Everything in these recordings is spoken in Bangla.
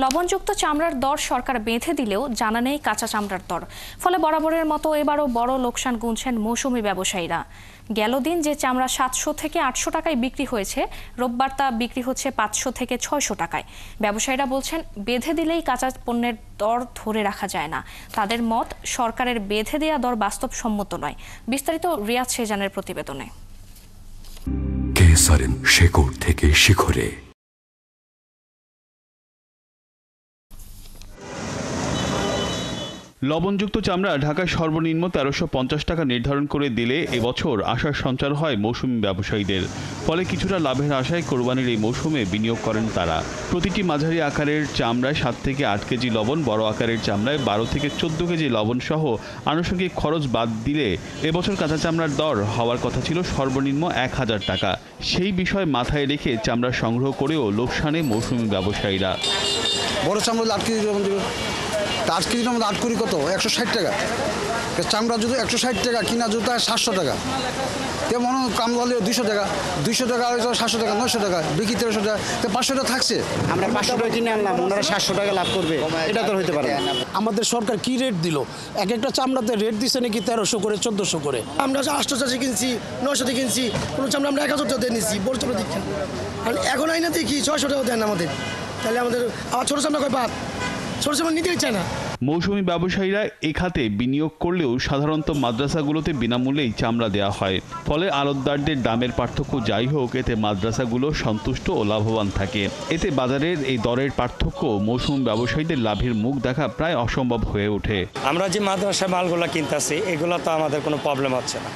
লবণযুক্ত চামড়ার দর সরকার বেঁধে দিলেও জানা নেই কাঁচা চামড়ার দর। ফলে বরাবরের মতো এবারও বড় লোকসান গুনছেন মৌসুমি ব্যবসায়ীরা। গেল দিন যে চামড়া 700 থেকে 800 টাকায় বিক্রি হয়েছে, রোববার তা বিক্রি হচ্ছে 500 থেকে 600 টাকায়। ব্যবসায়ীরা বলছেন, বেঁধে দিলেই কাঁচা পণ্যের দর ধরে রাখা যায় না। তাদের মত, সরকারের বেঁধে দেয়া দর বাস্তবসম্মত নয়। বিস্তারিত রিয়াদ শেজানের প্রতিবেদনে। কেসারেন শেকড় থেকে শিখরে। লবণযুক্ত চামড়া ঢাকায় সর্বনিম্ন 1350 টাকা নির্ধারণ করে দিলে এবছর আশার সঞ্চার হয় মৌসুমি ব্যবসায়ীদের। ফলে কিছুটা লাভের আশায় কোরবানির এই মৌসুমে বিনিয়োগ করেন তারা। প্রতিটি মাঝারি আকারের চামড়ায় 7 থেকে 8 কেজি লবণ, বড় আকারের চামড়ায় 12 থেকে 14 কেজি লবণ সহ আনুষঙ্গিক খরচ বাদ দিলে এবছর কাঁচা চামড়ার দর হওয়ার কথা ছিল সর্বনিম্ন 1000 টাকা। সেই বিষয় মাথায় রেখে চামড়া সংগ্রহ করেও লোকসানে মৌসুমি ব্যবসায়ীরা। বড় চামড়া 8 কেজি লবণ দেবে, 8 কেজির মধ্যে 8 কুড়ি কত 160 টাকা। চামড়া জুতো 160 টাকা, কিনা জুতো 700 টাকা। তেমন কাম হলে 200 টাকা, 200 টাকা 700 টাকা, 900 টাকা, বিক্রি 1300 টাকা, 500 টাকা থাকছে। আমরা 500 টাকা কিনে আনলাম, ওনারা 700 টাকা লাভ করবে, এটা তো হতে পারে না। আমাদের সরকার কি রেট দিল? এক একটা চামড়াতে রেট দিচ্ছে নাকি 1300 করে, 1400 করে। আমরা 800 কিনছি, 900 কিনছি, কোনো চামড়া আমরা 1000 টাকা দিয়ে নিচ্ছি, বড় চামড়া দিচ্ছেন। আর এখন আইনা দেখি 600 টাকা দেন আমাদের, তাহলে আমাদের আবার ছোটো চামড়া কয় বাদ, ছোটো চামড়া নিতেই চায় না। মৌসুমি ব্যবসায়ীরা এ খাতে বিনিয়োগ করলেও সাধারণত মাদ্রাসাগুলোতে বিনামূল্যেই চামড়া দেওয়া হয়। ফলে আড়তদারদের দামের পার্থক্য যাই হোক, এতে মাদ্রাসাগুলো সন্তুষ্ট ও লাভবান থাকে। এতে বাজারের এই দরের পার্থক্য মৌসুমি ব্যবসায়ীদের লাভের মুখ দেখা প্রায় অসম্ভব হয়ে ওঠে। আমরা যে মাদ্রাসা মালগুলো কিনতেছি, এগুলো তো আমাদের কোনো প্রবলেম হচ্ছে না,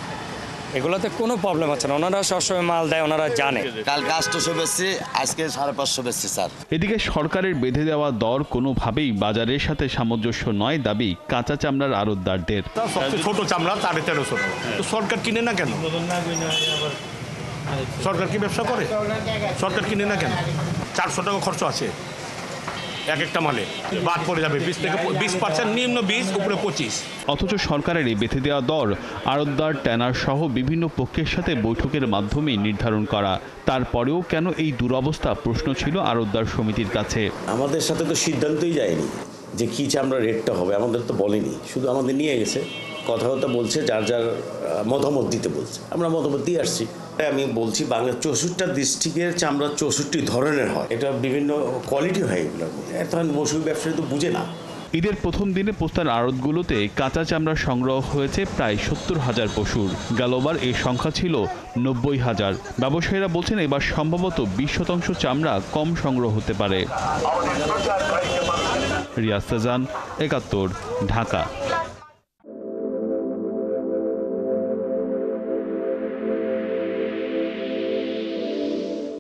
এগুলোতে কোনো প্রবলেম হচ্ছে না। ওনারা সবসময় মাল দেয়, ওনারা জানে। কাল 800 বেচছি, আজকে 550 বেচছি স্যার। এদিকে সরকারের বেঁধে দেওয়া দর কোনোভাবেই বাজারের সাথে সামঞ্জস্য নয় দাবি কাঁচা চামড়ার আড়তদারদের। সবচেয়ে ছোট চামড়া 1350 টাকা, তো সরকার কিনে না কেন? সরকার কি ব্যবসা করে? সরকার কিনে না কেন? 400 টাকা খরচ আছে এক একটা মালে, বাদ পড়ে যাবে 20 থেকে 20%, নিম্ন 20, উপরে 25। অথচ সরকারের এই বেঁধে দেওয়া দর আড়তদার, ট্যানার সহ বিভিন্ন পক্ষের সাথে বৈঠকের মাধ্যমে নির্ধারণ করা। তারপরেও কেন এই দুরবস্থা প্রশ্ন ছিল আড়তদার সমিতির কাছে। আমাদের সাথে তো সিদ্ধান্তই যায়নি যে কী চামড়া রেটটা হবে, আমাদের তো বলেনি, শুধু আমাদের নিয়ে গেছে, কথাবার্তা বলছে, যার যার মতামত দিতে বলছে, আমরা মতামত দিয়ে আসছি। আমি বলছি, বাংলার 64টা ডিস্ট্রিক্টের চামড়া 64 ধরনের হয়, এটা বিভিন্ন কোয়ালিটি হয়, এগুলোর মধ্যে এখন মৌসুমি ব্যবসায়ী তো বুঝে না। ঈদের প্রথম দিনে পোস্তার আড়তগুলোতে কাঁচা চামড়া সংগ্রহ হয়েছে প্রায় 70,000 পশুর। গেলবার এই সংখ্যা ছিল 90,000। ব্যবসায়ীরা বলছেন, এবার সম্ভবত 20% চামড়া কম সংগ্রহ হতে পারে। রিয়াজ শেজান, 71, ঢাকা।